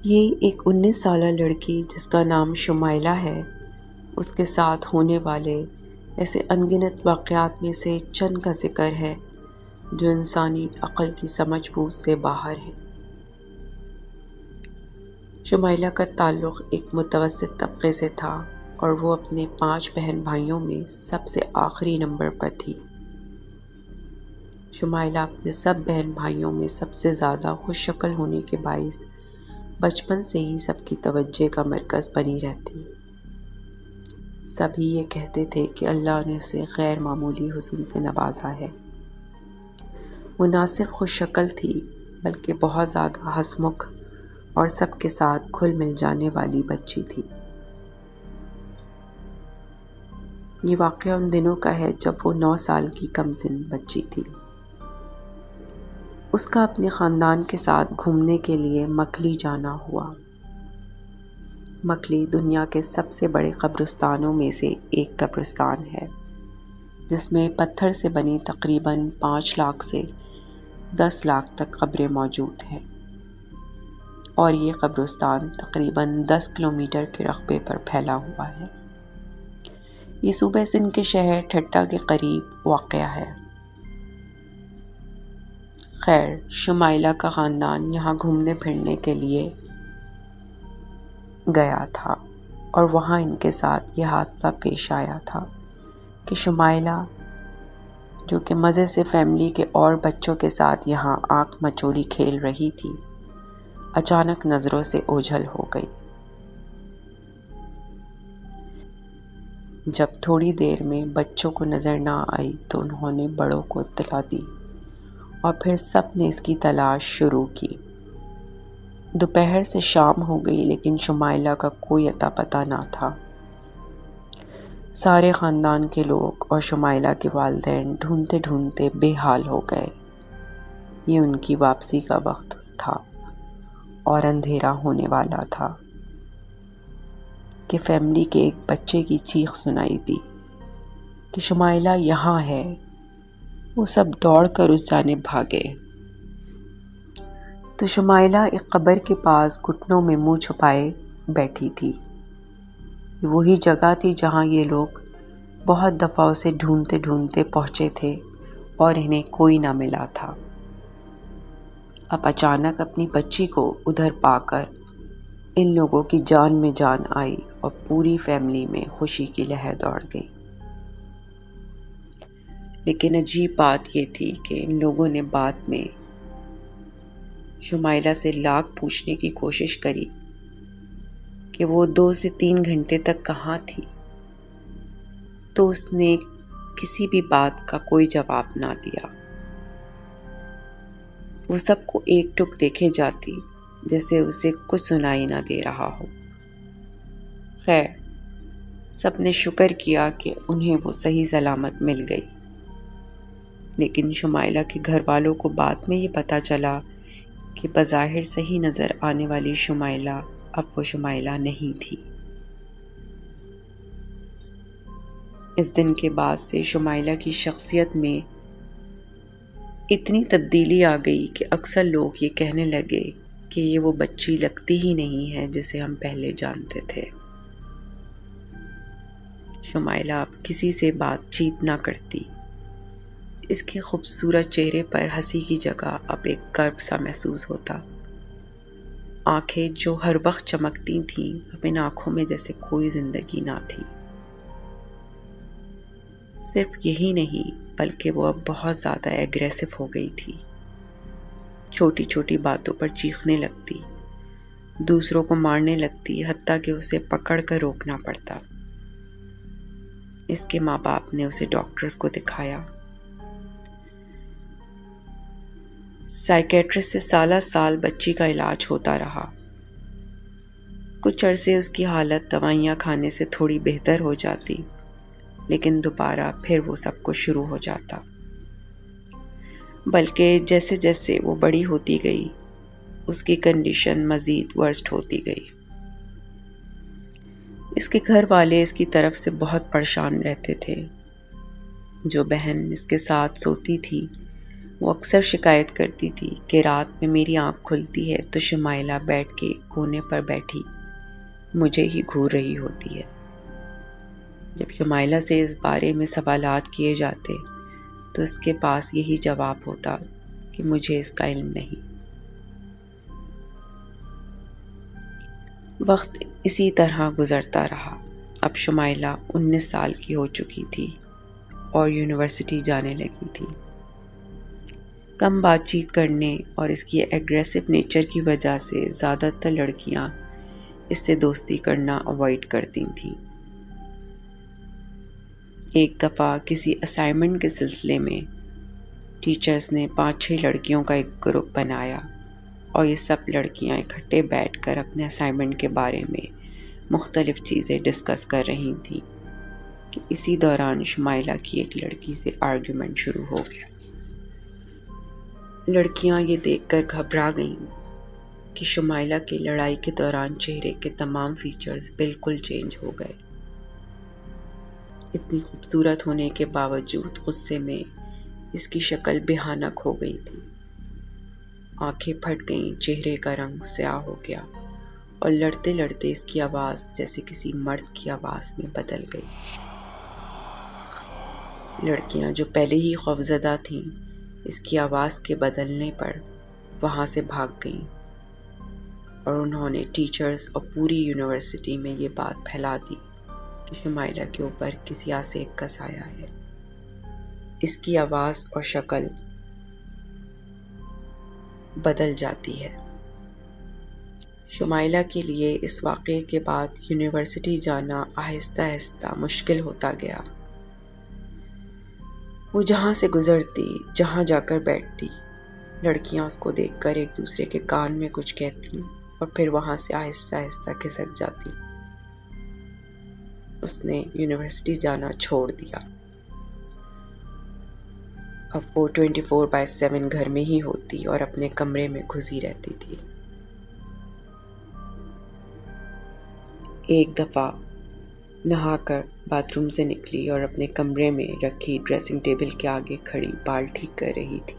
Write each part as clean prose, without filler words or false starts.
یہ ایک 19 سالہ لڑکی جس کا نام شمائلہ ہے، اس کے ساتھ ہونے والے ایسے انگنت واقعات میں سے چند کا ذکر ہے جو انسانی عقل کی سمجھ بوجھ سے باہر ہے۔ شمائلہ کا تعلق ایک متوسط طبقے سے تھا اور وہ اپنے 5 بہن بھائیوں میں سب سے آخری نمبر پر تھی۔ شمائلہ اپنے سب بہن بھائیوں میں سب سے زیادہ خوش شکل ہونے کے باعث بچپن سے ہی سب کی توجہ کا مرکز بنی رہتی۔ سبھی یہ کہتے تھے کہ اللہ نے اسے غیر معمولی حسن سے نوازا ہے۔ وہ نہ صرف خوش شکل تھی بلکہ بہت زیادہ ہنسمکھ اور سب کے ساتھ گھل مل جانے والی بچی تھی۔ یہ واقعہ ان دنوں کا ہے جب وہ 9 سال کی کم سن بچی تھی۔ اس کا اپنے خاندان کے ساتھ گھومنے کے لیے مکھلی جانا ہوا۔ مکھلی دنیا کے سب سے بڑے قبرستانوں میں سے ایک قبرستان ہے، جس میں پتھر سے بنی تقریباً 5 لاکھ سے 10 لاکھ تک قبریں موجود ہیں، اور یہ قبرستان تقریباً 10 کلومیٹر کے رقبے پر پھیلا ہوا ہے۔ یہ صوبہ سندھ کے شہر ٹھٹہ کے قریب واقع ہے۔ خیر، شمائلہ کا خاندان یہاں گھومنے پھرنے کے لیے گیا تھا اور وہاں ان کے ساتھ یہ حادثہ پیش آیا تھا کہ شمائلہ، جو کہ مزے سے فیملی کے اور بچوں کے ساتھ یہاں آنکھ مچولی کھیل رہی تھی، اچانک نظروں سے اوجھل ہو گئی۔ جب تھوڑی دیر میں بچوں کو نظر نہ آئی تو انہوں نے بڑوں کو اطلاع دی اور پھر سب نے اس کی تلاش شروع کی۔ دوپہر سے شام ہو گئی لیکن شمائلہ کا کوئی اتا پتہ نہ تھا۔ سارے خاندان کے لوگ اور شمائلہ کے والدین ڈھونڈتے ڈھونڈتے بے حال ہو گئے۔ یہ ان کی واپسی کا وقت تھا اور اندھیرا ہونے والا تھا کہ فیملی کے ایک بچے کی چیخ سنائی دی کہ شمائلہ یہاں ہے۔ وہ سب دوڑ کر اس جانب بھاگے تو شمائلہ ایک قبر کے پاس گھٹنوں میں منہ چھپائے بیٹھی تھی۔ وہی جگہ تھی جہاں یہ لوگ بہت دفعہ اسے ڈھونڈتے ڈھونڈتے پہنچے تھے اور انہیں کوئی نہ ملا تھا۔ اب اچانک اپنی بچی کو ادھر پا کر ان لوگوں کی جان میں جان آئی اور پوری فیملی میں خوشی کی لہر دوڑ گئی۔ لیکن عجیب بات یہ تھی کہ ان لوگوں نے بعد میں شمائلہ سے لاکھ پوچھنے کی کوشش کری کہ وہ 2 سے 3 گھنٹے تک کہاں تھی، تو اس نے کسی بھی بات کا کوئی جواب نہ دیا۔ وہ سب کو ایک ٹک دیکھے جاتی جیسے اسے کچھ سنائی نہ دے رہا ہو۔ خیر، سب نے شکر کیا کہ انہیں وہ صحیح سلامت مل گئی، لیکن شمائلہ کے گھر والوں کو بعد میں یہ پتہ چلا کہ بظاہر صحیح نظر آنے والی شمائلہ اب وہ شمائلہ نہیں تھی۔ اس دن کے بعد سے شمائلہ کی شخصیت میں اتنی تبدیلی آ گئی کہ اکثر لوگ یہ کہنے لگے کہ یہ وہ بچی لگتی ہی نہیں ہے جسے ہم پہلے جانتے تھے۔ شمائلہ اب کسی سے بات چیت نہ کرتی۔ اس کے خوبصورت چہرے پر ہنسی کی جگہ اب ایک کرب سا محسوس ہوتا۔ آنکھیں جو ہر وقت چمکتی تھیں، اب ان آنکھوں میں جیسے کوئی زندگی نہ تھی۔ صرف یہی نہیں بلکہ وہ اب بہت زیادہ ایگریسو ہو گئی تھی۔ چھوٹی چھوٹی باتوں پر چیخنے لگتی، دوسروں کو مارنے لگتی، حتیٰ کہ اسے پکڑ کر روکنا پڑتا۔ اس کے ماں باپ نے اسے ڈاکٹرز کو دکھایا۔ سائیکیٹرسٹ سے سالہ سال بچی کا علاج ہوتا رہا۔ کچھ عرصے اس کی حالت دوائیاں کھانے سے تھوڑی بہتر ہو جاتی، لیکن دوبارہ پھر وہ سب کچھ شروع ہو جاتا۔ بلکہ جیسے جیسے وہ بڑی ہوتی گئی، اس کی کنڈیشن مزید ورسٹ ہوتی گئی۔ اس کے گھر والے اس کی طرف سے بہت پریشان رہتے تھے۔ جو بہن اس کے ساتھ سوتی تھی وہ اکثر شکایت کرتی تھی کہ رات میں میری آنکھ کھلتی ہے تو شمائلہ بیٹھ کے کونے پر بیٹھی مجھے ہی گھور رہی ہوتی ہے۔ جب شمائلہ سے اس بارے میں سوالات کیے جاتے تو اس کے پاس یہی جواب ہوتا کہ مجھے اس کا علم نہیں۔ وقت اسی طرح گزرتا رہا۔ اب شمائلہ 19 سال کی ہو چکی تھی اور یونیورسٹی جانے لگی تھی۔ کم بات چیت کرنے اور اس کی ایگریسو نیچر کی وجہ سے زیادہ تر لڑکیاں اس سے دوستی کرنا اوائڈ کرتی تھیں۔ ایک دفعہ کسی اسائنمنٹ کے سلسلے میں ٹیچرز نے 5-6 لڑکیوں کا ایک گروپ بنایا اور یہ سب لڑکیاں اکٹھے بیٹھ کر اپنے اسائنمنٹ کے بارے میں مختلف چیزیں ڈسکس کر رہی تھیں کہ اسی دوران شمائلہ کی ایک لڑکی سے آرگیومنٹ شروع ہو گیا۔ لڑکیاں یہ دیکھ کر گھبرا گئیں کہ شمائلہ کی لڑائی کے دوران چہرے کے تمام فیچرز بالکل چینج ہو گئے۔ اتنی خوبصورت ہونے کے باوجود غصے میں اس کی شکل بھیانک ہو گئی تھی۔ آنکھیں پھٹ گئیں، چہرے کا رنگ سیاہ ہو گیا اور لڑتے لڑتے اس کی آواز جیسے کسی مرد کی آواز میں بدل گئی۔ لڑکیاں جو پہلے ہی خوفزدہ تھیں اس کی آواز کے بدلنے پر وہاں سے بھاگ گئیں اور انہوں نے ٹیچرز اور پوری یونیورسٹی میں یہ بات پھیلا دی کہ شمائلہ کے اوپر کسی آسیب کا سایہ ہے۔ اس کی آواز اور شکل بدل جاتی ہے۔ شمائلہ کے لیے اس واقعے کے بعد یونیورسٹی جانا آہستہ آہستہ مشکل ہوتا گیا۔ وہ جہاں سے گزرتی، جہاں جا کر بیٹھتی، لڑکیاں اس کو دیکھ کر ایک دوسرے کے کان میں کچھ کہتی اور پھر وہاں سے آہستہ آہستہ کھسک جاتی۔ اس نے یونیورسٹی جانا چھوڑ دیا۔ اب وہ 24/7 گھر میں ہی ہوتی اور اپنے کمرے میں گھسی رہتی تھی۔ ایک دفعہ نہا کر باتھ روم سے نکلی اور اپنے کمرے میں رکھی ڈریسنگ ٹیبل کے آگے کھڑی بال ٹھیک کر رہی تھی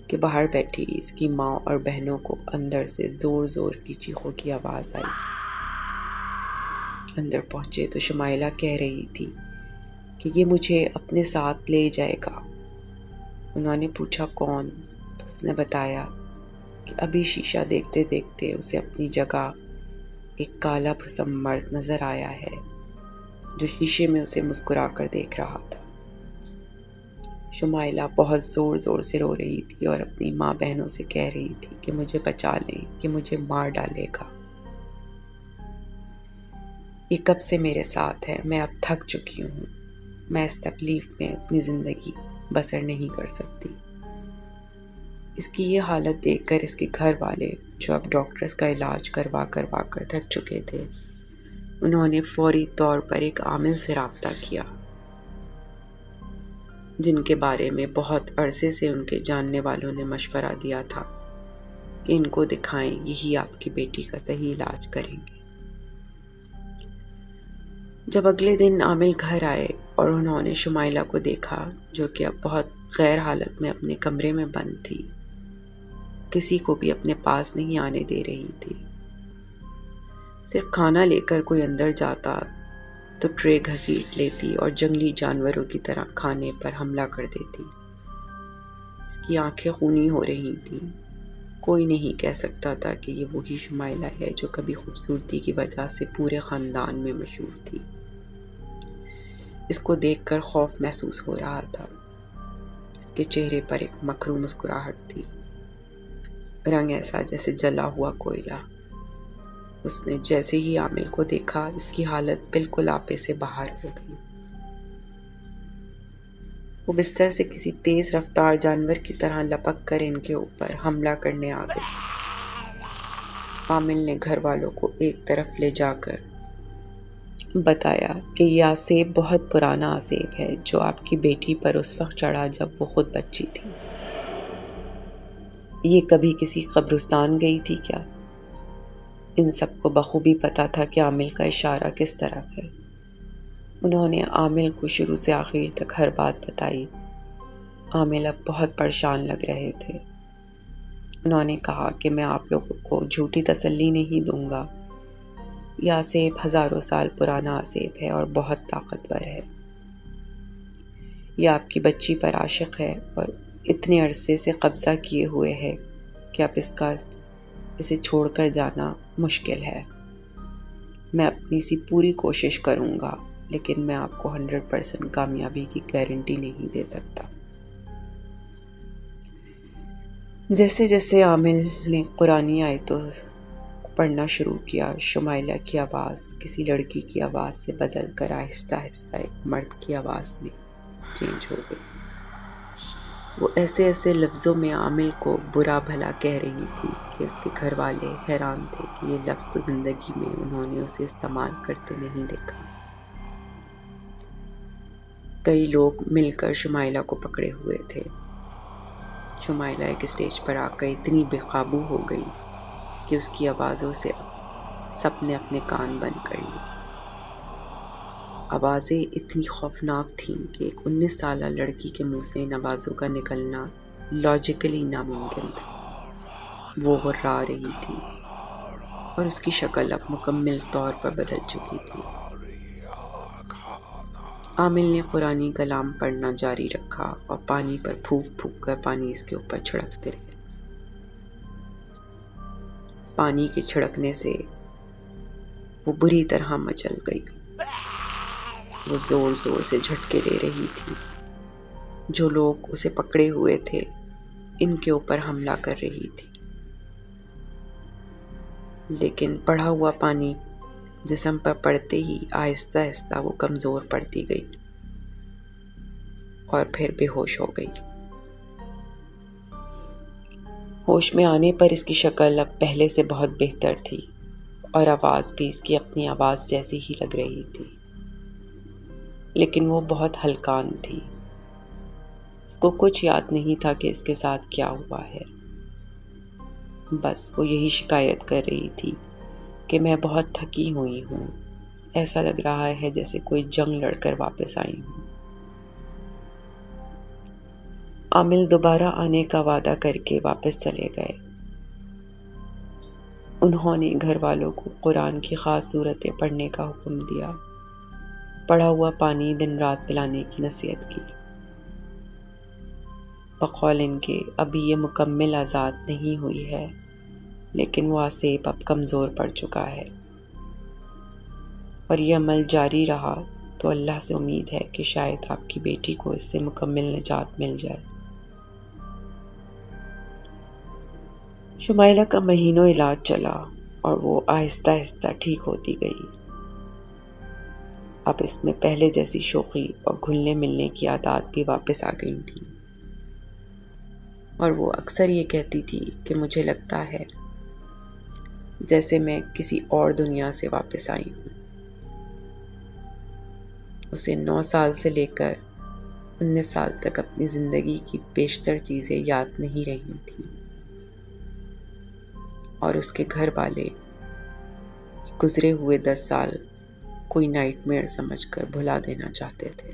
کہ باہر بیٹھی اس کی ماں اور بہنوں کو اندر سے زور زور کی چیخوں کی آواز آئی۔ اندر پہنچے تو شمائلہ کہہ رہی تھی کہ یہ مجھے اپنے ساتھ لے جائے گا۔ انہوں نے پوچھا کون، تو اس نے بتایا کہ ابھی شیشہ دیکھتے دیکھتے اسے اپنی جگہ ایک کالا بھسم مرد نظر آیا ہے جو شیشے میں اسے مسکرا کر دیکھ رہا تھا۔ شمائلہ بہت زور زور سے رو رہی تھی اور اپنی ماں بہنوں سے کہہ رہی تھی کہ مجھے بچا لیں، کہ مجھے مار ڈالے گا۔ یہ کب سے میرے ساتھ ہے، میں اب تھک چکی ہوں، میں اس تکلیف میں اپنی زندگی بسر نہیں کر سکتی۔ اس کی یہ حالت دیکھ کر اس کے گھر والے جو اب ڈاکٹرز کا علاج کروا کر تھک چکے تھے، انہوں نے فوری طور پر ایک عامل سے رابطہ کیا جن کے بارے میں بہت عرصے سے ان کے جاننے والوں نے مشورہ دیا تھا کہ ان کو دکھائیں، یہی آپ کی بیٹی کا صحیح علاج کریں گے۔ جب اگلے دن عامل گھر آئے اور انہوں نے شمائلہ کو دیکھا جو کہ اب بہت غیر حالت میں اپنے کمرے میں بند تھی، کسی کو بھی اپنے پاس نہیں آنے دے رہی تھی، صرف کھانا لے کر کوئی اندر جاتا تو ٹرے گھسیٹ لیتی اور جنگلی جانوروں کی طرح کھانے پر حملہ کر دیتی۔ اس کی آنکھیں خونی ہو رہی تھیں۔ کوئی نہیں کہہ سکتا تھا کہ یہ وہی شمائلہ ہے جو کبھی خوبصورتی کی وجہ سے پورے خاندان میں مشہور تھی۔ اس کو دیکھ کر خوف محسوس ہو رہا تھا۔ اس کے چہرے پر ایک مکرو مسکراہٹ تھی، رنگ ایسا جیسے جلا ہوا کوئلہ۔ اس نے جیسے ہی عامل کو دیکھا اس کی حالت بالکل آپے سے باہر ہو گئی۔ وہ بستر سے کسی تیز رفتار جانور کی طرح لپک کر ان کے اوپر حملہ کرنے آ گئی۔ عامل نے گھر والوں کو ایک طرف لے جا کر بتایا کہ یہ آسیب بہت پرانا آسیب ہے جو آپ کی بیٹی پر اس وقت چڑھا جب وہ خود بچی تھی۔ یہ کبھی کسی قبرستان گئی تھی کیا؟ ان سب کو بخوبی پتا تھا کہ عامل کا اشارہ کس طرف ہے۔ انہوں نے عامل کو شروع سے آخر تک ہر بات بتائی عامل اب بہت پریشان لگ رہے تھے۔ انہوں نے کہا کہ میں آپ لوگوں کو جھوٹی تسلی نہیں دوں گا۔ یہ آسیب ہزاروں سال پرانا آسیب ہے اور بہت طاقتور ہے۔ یہ آپ کی بچی پر عاشق ہے اور اتنے عرصے سے قبضہ کیے ہوئے ہے کہ اب اسے چھوڑ کر جانا مشکل ہے۔ میں اپنی سی پوری کوشش کروں گا، لیکن میں آپ کو 100% کامیابی کی گارنٹی نہیں دے سکتا۔ جیسے جیسے عامل نے قرآنی آیتوں پڑھنا شروع کیا، شمائلہ کی آواز کسی لڑکی کی آواز سے بدل کر آہستہ آہستہ ایک مرد کی آواز میں چینج ہو گئی۔ وہ ایسے ایسے لفظوں میں عامل کو برا بھلا کہہ رہی تھی کہ اس کے گھر والے حیران تھے کہ یہ لفظ تو زندگی میں انہوں نے اسے استعمال کرتے نہیں دیکھا۔ کئی لوگ مل کر شمائلہ کو پکڑے ہوئے تھے۔ شمائلہ ایک اسٹیج پر آ کر اتنی بے قابو ہو گئی کہ اس کی آوازوں سے سب نے اپنے کان بند کر لیے۔ آوازیں اتنی خوفناک تھیں کہ ایک 19 سالہ لڑکی کے منہ سے ان آوازوں کا نکلنا لاجیکلی ناممکن تھا۔ وہ غرا رہی تھی اور اس کی شکل اب مکمل طور پر بدل چکی تھی۔ عامل نے قرآنی کلام پڑھنا جاری رکھا اور پانی پر پھونک پھونک کر پانی اس کے اوپر چھڑکتے رہے۔ پانی کے چھڑکنے سے وہ بری طرح مچل گئی۔ وہ زور زور سے جھٹکے لے رہی تھی۔ جو لوگ اسے پکڑے ہوئے تھے ان کے اوپر حملہ کر رہی تھی، لیکن پڑھا ہوا پانی جسم پر پڑتے ہی آہستہ آہستہ وہ کمزور پڑتی گئی اور پھر بے ہوش ہو گئی۔ ہوش میں آنے پر اس کی شکل اب پہلے سے بہت بہتر تھی اور آواز بھی اس کی اپنی آواز جیسی ہی لگ رہی تھی، لیکن وہ بہت ہلکان تھی۔ اس کو کچھ یاد نہیں تھا کہ اس کے ساتھ کیا ہوا ہے۔ بس وہ یہی شکایت کر رہی تھی کہ میں بہت تھکی ہوئی ہوں، ایسا لگ رہا ہے جیسے کوئی جنگ لڑ کر واپس آئی ہوں۔ عامل دوبارہ آنے کا وعدہ کر کے واپس چلے گئے۔ انہوں نے گھر والوں کو قرآن کی خاص صورتیں پڑھنے کا حکم دیا، پڑھا ہوا پانی دن رات پلانے کی نصیحت کی۔ بقول ان کے ابھی یہ مکمل آزاد نہیں ہوئی ہے، لیکن وہ آسیب اب کمزور پڑ چکا ہے، اور یہ عمل جاری رہا تو اللہ سے امید ہے کہ شاید آپ کی بیٹی کو اس سے مکمل نجات مل جائے۔ شمائلہ کا مہینوں علاج چلا اور وہ آہستہ آہستہ ٹھیک ہوتی گئی۔ اب اس میں پہلے جیسی شوخی اور گھلنے ملنے کی عادات بھی واپس آ گئی تھیں، اور وہ اکثر یہ کہتی تھی کہ مجھے لگتا ہے جیسے میں کسی اور دنیا سے واپس آئی ہوں۔ اسے 9 سال سے لے کر 19 سال تک اپنی زندگی کی بیشتر چیزیں یاد نہیں رہی تھیں، اور اس کے گھر والے گزرے ہوئے 10 سال کوئی نائٹ میئر سمجھ کر بھلا دینا چاہتے تھے۔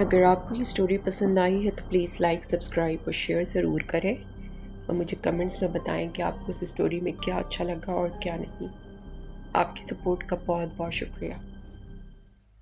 اگر آپ کو یہ سٹوری پسند آئی ہے تو پلیز لائک، سبسکرائب اور شیئر ضرور کریں، اور مجھے کمنٹس میں بتائیں کہ آپ کو اس سٹوری میں کیا اچھا لگا اور کیا نہیں۔ آپ کی سپورٹ کا بہت بہت شکریہ۔